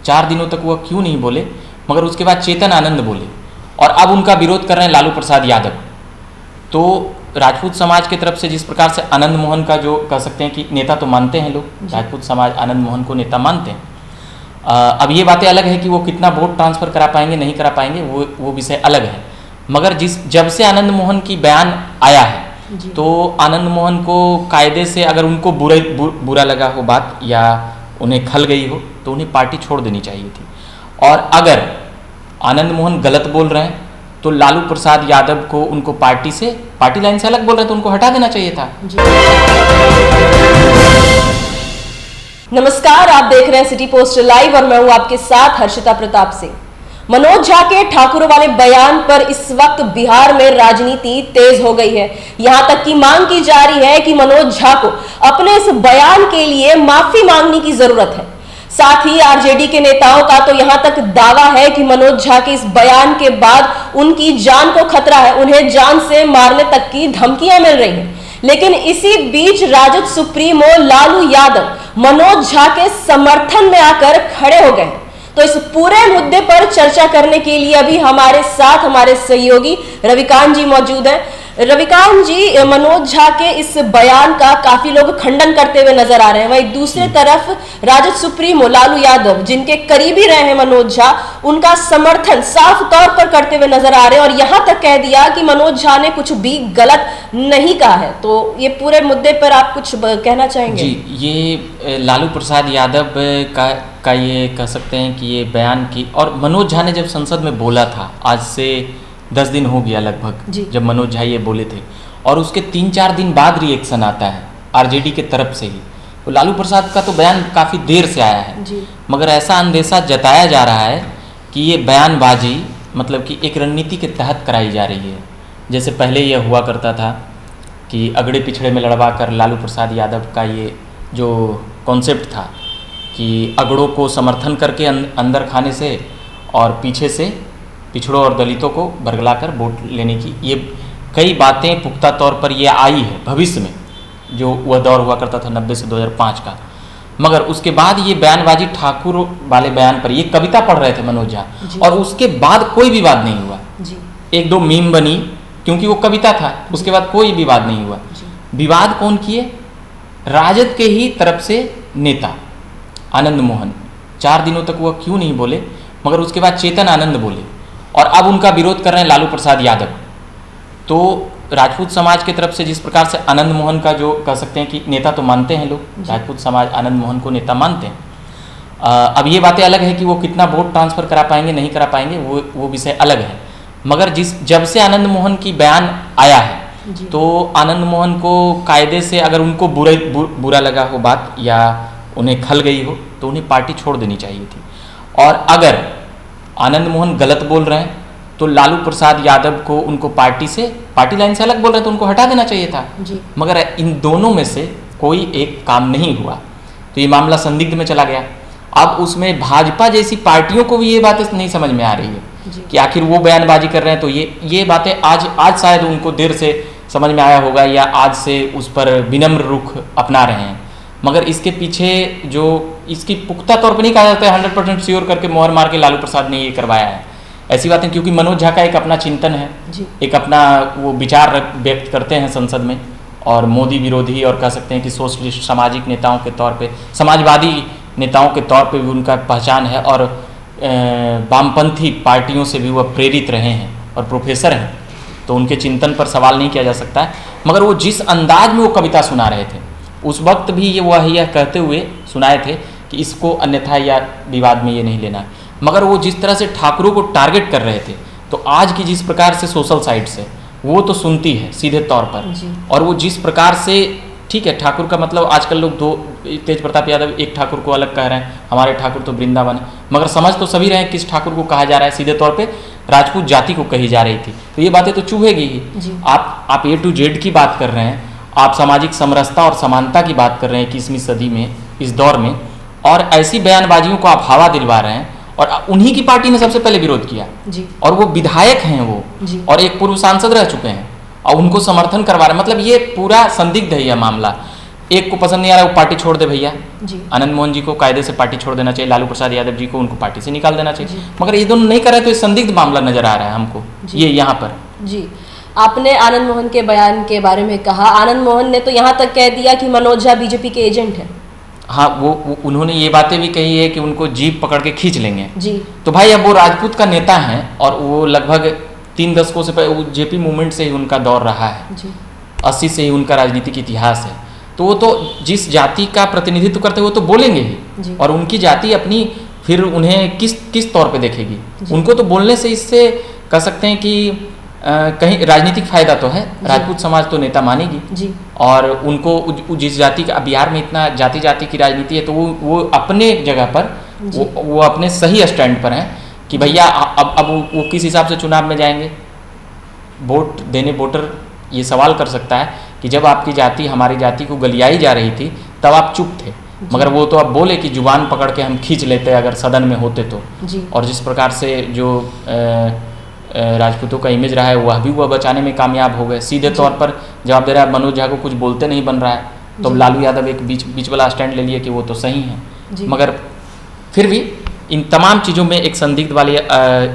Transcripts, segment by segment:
4 दिनों तक वह क्यों नहीं बोले, मगर उसके बाद चेतन आनंद बोले और अब उनका विरोध कर रहे हैं लालू प्रसाद यादव। तो राजपूत समाज की तरफ से जिस प्रकार से आनंद मोहन का जो कह सकते हैं कि नेता तो मानते हैं लोग, राजपूत समाज आनंद मोहन को नेता मानते हैं। अब ये बातें अलग है कि वो कितना वोट ट्रांसफ़र करा पाएंगे नहीं करा पाएंगे, वो विषय अलग है। मगर जब से आनंद मोहन की बयान आया है तो आनंद मोहन को कायदे से अगर उनको बुरा लगा हो बात या उन्हें खल गई हो तो उन्हें पार्टी छोड़ देनी चाहिए थी। और अगर आनंद मोहन गलत बोल रहे हैं तो लालू प्रसाद यादव को उनको पार्टी लाइन से अलग बोल रहे हैं तो उनको हटा देना चाहिए था। नमस्कार, आप देख रहे हैं सिटी पोस्ट लाइव और मैं हूं आपके साथ हर्षिता प्रताप सिंह। मनोज झा के ठाकुरों वाले बयान पर इस वक्त बिहार में राजनीति तेज हो गई है। यहां तक की मांग की जा रही है कि मनोज झा को अपने इस बयान के लिए माफी मांगने की जरूरत है। साथ ही आरजेडी के नेताओं का तो यहां तक दावा है कि मनोज झा के इस बयान के बाद उनकी जान को खतरा है, उन्हें जान से मारने तक की धमकियां मिल रही हैं। लेकिन इसी बीच राजद सुप्रीमो लालू यादव मनोज झा के समर्थन में आकर खड़े हो गए। तो इस पूरे मुद्दे पर चर्चा करने के लिए अभी हमारे साथ हमारे सहयोगी रविकांत जी मौजूद हैं। रविकांत जी, मनोज झा के इस बयान का काफी लोग खंडन करते हुए नजर आ रहे हैं, वहीं दूसरी तरफ राजद सुप्रीमो लालू यादव जिनके करीबी रहे हैं मनोज झा, उनका समर्थन साफ तौर पर करते हुए नजर आ रहे हैं और यहां तक कह दिया कि मनोज झा ने कुछ भी गलत नहीं कहा है। तो ये पूरे मुद्दे पर आप कुछ कहना चाहेंगे? जी, ये लालू प्रसाद यादव का ये कह सकते हैं कि ये बयान की, और मनोज झा ने जब संसद में बोला था, आज से 10 दिन हो गया लगभग जब मनोज झा ये बोले थे, और उसके 3-4 दिन बाद रिएक्शन आता है आरजेडी के तरफ से ही। तो लालू प्रसाद का तो बयान काफ़ी देर से आया है, मगर ऐसा अंदेशा जताया जा रहा है कि ये बयानबाजी मतलब कि एक रणनीति के तहत कराई जा रही है। जैसे पहले यह हुआ करता था कि अगड़े पिछड़े में लड़वा कर लालू प्रसाद यादव का ये जो कॉन्सेप्ट था कि अगड़ों को समर्थन करके अंदर खाने से और पीछे से पिछड़ों और दलितों को बरगलाकर वोट लेने की, ये कई बातें पुख्ता तौर पर ये आई है भविष्य में, जो वह दौर हुआ करता था 90 से 2005 का। मगर उसके बाद ये बयानबाजी ठाकुर वाले बयान पर, ये कविता पढ़ रहे थे मनोज झा, और उसके बाद कोई विवाद नहीं हुआ। 1-2 मीम बनी क्योंकि वो कविता था, उसके बाद कोई विवाद नहीं हुआ। विवाद कौन किए? राजद के ही तरफ से नेता आनंद मोहन। 4 दिनों तक वह क्यों नहीं बोले, मगर उसके बाद चेतन आनंद बोले और अब उनका विरोध कर रहे हैं लालू प्रसाद यादव। तो राजपूत समाज की तरफ से जिस प्रकार से आनंद मोहन का जो कह सकते हैं कि नेता तो मानते हैं लोग, राजपूत समाज आनंद मोहन को नेता मानते हैं। अब ये बातें अलग है कि वो कितना वोट ट्रांसफ़र करा पाएंगे नहीं करा पाएंगे, वो विषय अलग है। मगर जब से आनंद मोहन की बयान आया है तो आनंद मोहन को कायदे से अगर उनको बुरा लगा हो बात या उन्हें खल गई हो तो उन्हें पार्टी छोड़ देनी चाहिए थी। और अगर आनंद मोहन गलत बोल रहे हैं तो लालू प्रसाद यादव को उनको पार्टी लाइन से अलग बोल रहे हैं तो उनको हटा देना चाहिए था। मगर इन दोनों में से कोई एक काम नहीं हुआ तो ये मामला संदिग्ध में चला गया। अब उसमें भाजपा जैसी पार्टियों को भी ये बातें नहीं समझ में आ रही है कि आखिर वो बयानबाजी कर रहे हैं तो ये बातें आज शायद उनको देर से समझ में आया होगा या आज से उस पर विनम्र रुख अपना रहे हैं। मगर इसके पीछे जो इसकी पुख्ता तौर पर नहीं कहा जाता है 100% श्योर करके मोहर मार के लालू प्रसाद ने ये करवाया है, ऐसी बातें, क्योंकि मनोज झा का एक अपना चिंतन है, एक अपना वो विचार व्यक्त करते हैं संसद में, और मोदी विरोधी और कह सकते हैं कि सोशलिस्ट सामाजिक नेताओं के तौर पे, समाजवादी नेताओं के तौर पे भी उनका पहचान है, और वामपंथी पार्टियों से भी वह प्रेरित रहे हैं और प्रोफेसर हैं, तो उनके चिंतन पर सवाल नहीं किया जा सकता है। मगर वो जिस अंदाज में वो कविता सुना रहे थे उस वक्त भी यह कहते हुए सुनाए थे कि इसको अन्यथा या विवाद में ये नहीं लेना है। मगर वो जिस तरह से ठाकुरों को टारगेट कर रहे थे तो आज की जिस प्रकार से सोशल साइट से वो तो सुनती है सीधे तौर पर, और वो जिस प्रकार से, ठीक है, ठाकुर का मतलब आजकल लोग तेज प्रताप यादव एक ठाकुर को अलग कह रहे हैं, हमारे ठाकुर तो वृंदावन है, मगर समझ तो सभी रहे हैं किस ठाकुर को कहा जा रहा है। सीधे तौर पे राजपूत जाति को कही जा रही थी, तो ये बातें तो चुभेगी ही। आप A to Z की बात कर रहे हैं, आप सामाजिक समरसता और समानता की बात कर रहे हैं 21वीं सदी में, इस दौर में, और ऐसी बयानबाजियों को आप हवा दिलवा रहे हैं। और उन्हीं की पार्टी ने सबसे पहले विरोध किया और वो विधायक हैं वो, और एक पूर्व सांसद रह चुके हैं और उनको समर्थन करवा रहे हैं। मतलब ये पूरा संदिग्ध है यह मामला। एक को पसंद नहीं आ रहा है वो पार्टी छोड़ दे भैया। जी। आनंद मोहन जी को कायदे से पार्टी छोड़ देना चाहिए, लालू प्रसाद यादव जी को उनको पार्टी से निकाल देना चाहिए, मगर ये दोनों नहीं कर रहे तो ये संदिग्ध मामला नजर आ रहा है हमको ये यहाँ पर। जी, आपने आनंद मोहन के बयान के बारे में कहा, आनंद मोहन ने तो यहाँ तक कह दिया कि मनोज झा बीजेपी के एजेंट है। हाँ, वो उन्होंने ये बातें भी कही है कि उनको जीप पकड़ के खींच लेंगे। जी। तो भाई अब वो राजपूत का नेता है और वो लगभग 3 दशकों से पहले जेपी मूवमेंट से ही उनका दौर रहा है। जी। 80 से ही उनका राजनीतिक इतिहास है, तो वो तो जिस जाति का प्रतिनिधित्व करते हैं वो तो बोलेंगे ही, और उनकी जाति अपनी फिर उन्हें किस तौर पे देखेगी। उनको तो बोलने से इससे कह सकते हैं कि कहीं राजनीतिक फायदा तो है, राजपूत समाज तो नेता मानेगी जी। और उनको जिस जाति का बिहार में इतना जाति की राजनीति है तो वो अपने जगह पर वो अपने सही स्टैंड पर हैं कि भैया अब वो किस हिसाब से चुनाव में जाएंगे। वोट देने वोटर ये सवाल कर सकता है कि जब आपकी जाति हमारी जाति को गलियाई जा रही थी तब आप चुप थे, मगर वो तो अब बोले कि जुबान पकड़ के हम खींच लेते अगर सदन में होते तो जी। और जिस प्रकार से जो राजपूतों का इमेज रहा है वह बचाने में कामयाब हो गए। सीधे तौर पर जवाब दे रहा है मनोज झा को कुछ बोलते नहीं बन रहा है, तो लालू यादव एक बीच वाला स्टैंड ले लिए कि वो तो सही है, मगर फिर भी इन तमाम चीज़ों में एक संदिग्ध वाली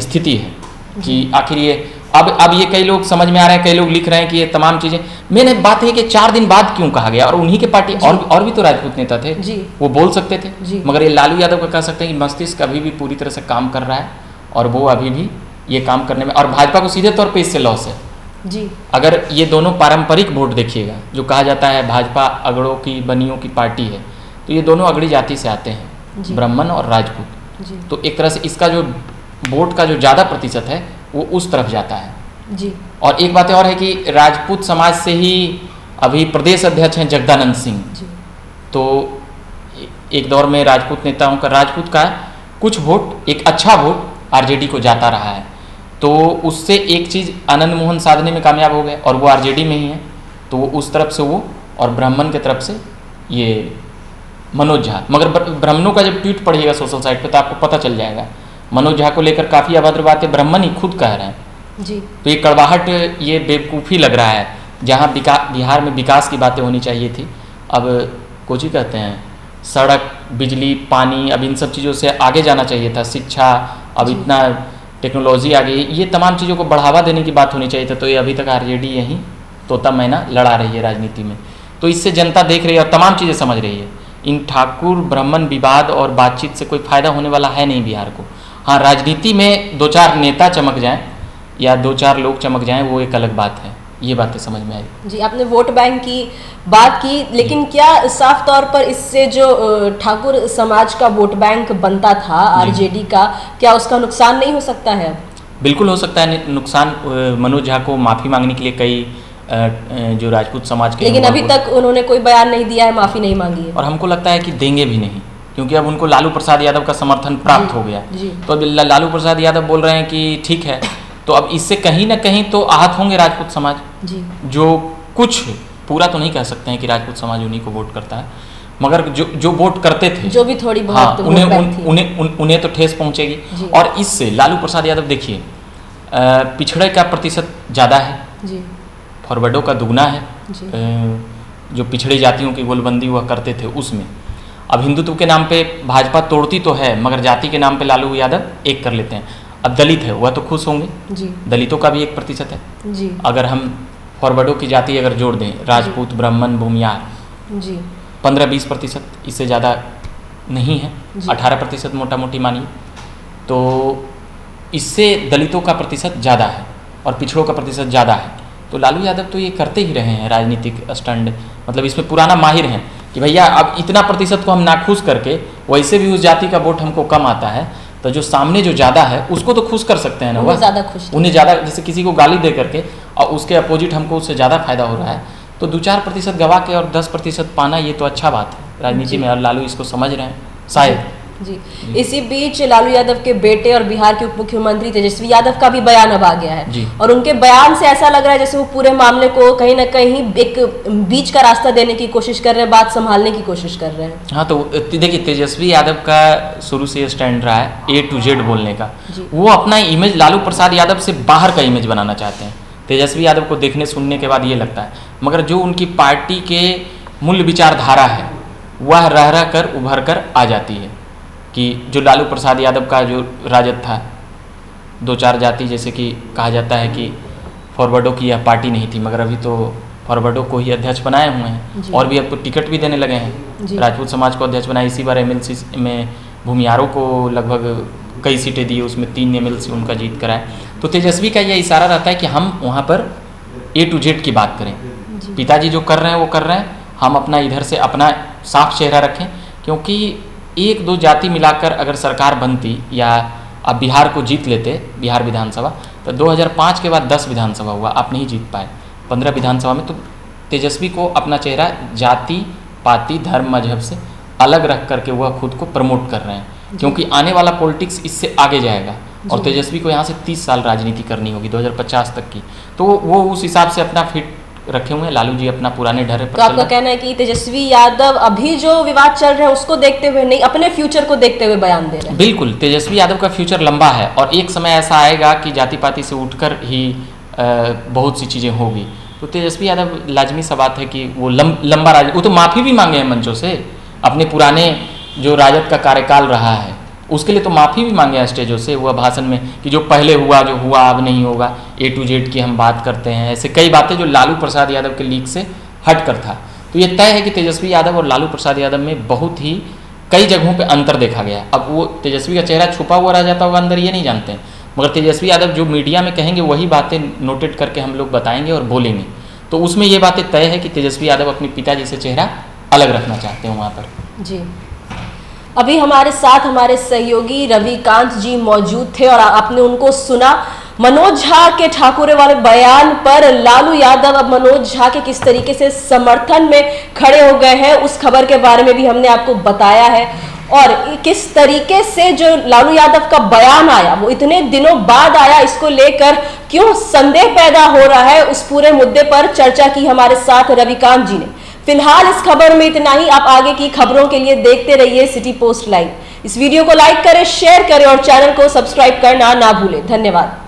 स्थिति है कि आखिर ये अब ये कई लोग समझ में आ रहे हैं, कई लोग लिख रहे हैं कि ये तमाम चीज़ें, मैंने बात है कि 4 दिन बाद क्यों कहा गया, और उन्हीं के पार्टी और भी तो राजपूत नेता थे जी। वो बोल सकते थे, मगर ये लालू यादव का कह सकते हैं कि मस्तिष्क अभी भी पूरी तरह से काम कर रहा है और वो अभी भी ये काम करने में, और भाजपा को सीधे तौर पे इससे लॉस है जी। अगर ये दोनों पारंपरिक वोट देखिएगा, जो कहा जाता है भाजपा अगड़ों की बनियों की पार्टी है, तो ये दोनों अगड़ी जाति से आते हैं, ब्राह्मण और राजपूत, तो एक तरह से इसका जो वोट का जो ज़्यादा प्रतिशत है वो उस तरफ जाता है जी। और एक बात और है कि राजपूत समाज से ही अभी प्रदेश अध्यक्ष हैं जगदानंद सिंह, तो एक दौर में राजपूत नेताओं का राजपूत का कुछ वोट, एक अच्छा वोट आरजेडी को जाता रहा है, तो उससे एक चीज़ आनंद मोहन साधने में कामयाब हो गए और वो आरजेडी में ही है, तो वो उस तरफ से वो और ब्राह्मण के तरफ से ये मनोज झा, मगर ब्राह्मणों का जब ट्वीट पढ़िएगा सोशल साइट पे तो आपको पता चल जाएगा मनोज झा को लेकर काफ़ी अभद्र बातें ब्राह्मण ही खुद कह रहे हैं जी। तो ये कड़वाहट, ये बेवकूफ़ी लग रहा है, जहाँ बिहार में विकास की बातें होनी चाहिए थी, अब कुछ ही कहते हैं सड़क, बिजली, पानी, अब इन सब चीज़ों से आगे जाना चाहिए था, शिक्षा, अब इतना टेक्नोलॉजी आ गई, ये तमाम चीज़ों को बढ़ावा देने की बात होनी चाहिए था, तो ये अभी तक आरजेडी यहीं तोता मैना लड़ा रही है राजनीति में, तो इससे जनता देख रही है और तमाम चीज़ें समझ रही है। इन ठाकुर ब्राह्मण विवाद और बातचीत से कोई फायदा होने वाला है नहीं बिहार को। हाँ, राजनीति में 2-4 नेता चमक जाएं या 2-4 लोग चमक जाएं, वो एक अलग बात है, ये बातें समझ में आई जी। आपने वोट बैंक की बात की, लेकिन क्या साफ तौर पर इससे जो ठाकुर समाज का वोट बैंक बनता था आरजेडी का, क्या उसका नुकसान नहीं हो सकता है? बिल्कुल हो सकता है नुकसान। मनोज झा को माफ़ी मांगने के लिए कई जो राजपूत समाज के, लेकिन अभी तक उन्होंने कोई बयान नहीं दिया है, माफ़ी नहीं मांगी है, और हमको लगता है कि देंगे भी नहीं, क्योंकि अब उनको लालू प्रसाद यादव का समर्थन प्राप्त हो गया, तो अब लालू प्रसाद यादव बोल रहे हैं कि ठीक है, तो अब इससे कहीं ना कहीं तो आहत होंगे राजपूत समाज जी। जो कुछ पूरा तो नहीं कह सकते हैं कि राजपूत समाज उन्हीं को वोट करता है, मगर जो वोट करते थे, जो भी थोड़ी बहुत, हाँ, उन्हें तो ठेस पहुंचेगी। और इससे लालू प्रसाद यादव देखिए पिछड़े का प्रतिशत ज़्यादा है जी, फॉरवर्डों का दुगना है, जो पिछड़ी जातियों की गोलबंदी वह करते थे उसमें। अब हिंदुत्व के नाम पे भाजपा तोड़ती तो है, मगर जाति के नाम पे लालू यादव एक कर लेते हैं। अब दलित है वह तो खुश होंगे जी, दलितों का भी 1% है जी। अगर हम फॉरवर्डों की जाति अगर जोड़ दें, राजपूत, ब्राह्मण, भूमियार जी, 15-20%, इससे ज़्यादा नहीं है, 18% मोटा मोटी मानिए, तो इससे दलितों का प्रतिशत ज़्यादा है और पिछड़ों का प्रतिशत ज़्यादा है। तो लालू यादव तो ये करते ही रहे हैं राजनीतिक स्टंट, मतलब इसमें पुराना माहिर हैं कि भैया अब इतना प्रतिशत को हम नाखुश करके, वैसे भी उस जाति का वोट हमको कम आता है, तो जो सामने जो ज़्यादा है उसको तो खुश कर सकते हैं ना, वह ज़्यादा खुश, उन्हें ज़्यादा, जैसे किसी को गाली दे करके और उसके अपोजिट हमको उससे ज़्यादा फायदा हो रहा है, तो 2-4% गवा के और 10% पाना, ये तो अच्छा बात है राजनीति में, और लालू इसको समझ रहे हैं शायद जी। इसी बीच लालू यादव के बेटे और बिहार के उप मुख्यमंत्री तेजस्वी यादव का भी बयान अब आ गया है, और उनके बयान से ऐसा लग रहा है जैसे वो पूरे मामले को कहीं ना कहीं एक बीच का रास्ता देने की कोशिश कर रहे हैं, बात संभालने की कोशिश कर रहे हैं। हाँ, तो देखिए तेजस्वी यादव का शुरू से स्टैंड रहा है A to Z बोलने का, वो अपना इमेज लालू प्रसाद यादव से बाहर का इमेज बनाना चाहते हैं। तेजस्वी यादव को देखने सुनने के बाद ये लगता है, मगर जो उनकी पार्टी के मूल्य विचारधारा है वह रह कर उभर कर आ जाती है कि जो लालू प्रसाद यादव का जो राजद था, 2-4 जाति जैसे कि कहा जाता है कि फॉरवर्डों की यह पार्टी नहीं थी, मगर अभी तो फॉरवर्डों को ही अध्यक्ष बनाए हुए हैं और भी अब तो टिकट भी देने लगे हैं। राजपूत समाज को अध्यक्ष बनाए, इसी बार MLC में भूमियारों को लगभग कई सीटें दी, उसमें 3 MLC उनका जीत कराए। तो तेजस्वी का यह इशारा रहता है कि हम वहाँ पर A to Z की बात करें, पिताजी जो कर रहे हैं वो कर रहे हैं, हम अपना इधर से अपना साफ चेहरा रखें, क्योंकि 1-2 जाति मिलाकर अगर सरकार बनती या अब बिहार को जीत लेते, बिहार विधानसभा, तो 2005 के बाद 10 विधानसभा हुआ, आप नहीं जीत पाए 15 विधानसभा में। तो तेजस्वी को अपना चेहरा जाति पाति धर्म मजहब से अलग रख करके वह खुद को प्रमोट कर रहे हैं, क्योंकि आने वाला पॉलिटिक्स इससे आगे जाएगा और तेजस्वी को यहाँ से 30 साल राजनीति करनी होगी 2050 तक की, तो वो उस हिसाब से अपना फिट रखे हुए हैं। लालू जी अपना पुराने ढर्रे पर। तो आपका कहना है कि तेजस्वी यादव अभी जो विवाद चल रहे हैं उसको देखते हुए नहीं, अपने फ्यूचर को देखते हुए बयान दे रहे हैं? बिल्कुल, तेजस्वी यादव का फ्यूचर लंबा है और एक समय ऐसा आएगा कि जाति पाति से उठकर ही बहुत सी चीज़ें होगी। तो तेजस्वी यादव लाजमी सा बात है कि वो लंबा वो तो माफ़ी भी मांगे हैं मंचों से, अपने पुराने जो राजद का कार्यकाल रहा है उसके लिए तो माफ़ी भी मांगे हैं स्टेजों से, हुआ भाषण में कि जो पहले हुआ जो हुआ अब नहीं होगा, A to Z की हम बात करते हैं, ऐसे कई बातें जो लालू प्रसाद यादव के लीक से हट कर था। तो ये तय है कि तेजस्वी यादव और लालू प्रसाद यादव में बहुत ही कई जगहों पे अंतर देखा गया। अब वो तेजस्वी का चेहरा छुपा हुआ रह जाता होगा अंदर, ये नहीं जानते हैं, मगर तेजस्वी यादव जो मीडिया में कहेंगे वही बातें नोटेट करके हम लोग बताएंगे और बोलेंगे। तो उसमें ये बातें तय है कि तेजस्वी यादव अपने पिताजी से चेहरा अलग रखना चाहते हैं वहाँ पर। जी, अभी हमारे साथ हमारे सहयोगी रविकांत जी मौजूद थे और आपने उनको सुना। मनोज झा के ठाकुरे वाले बयान पर लालू यादव अब मनोज झा के किस तरीके से समर्थन में खड़े हो गए हैं, उस खबर के बारे में भी हमने आपको बताया है। और किस तरीके से जो लालू यादव का बयान आया वो इतने दिनों बाद आया, इसको लेकर क्यों संदेह पैदा हो रहा है, उस पूरे मुद्दे पर चर्चा की हमारे साथ रविकांत जी ने। फिलहाल इस खबर में इतना ही। आप आगे की खबरों के लिए देखते रहिए सिटी पोस्ट लाइव। इस वीडियो को लाइक करें, शेयर करें और चैनल को सब्सक्राइब करना ना भूलें। धन्यवाद।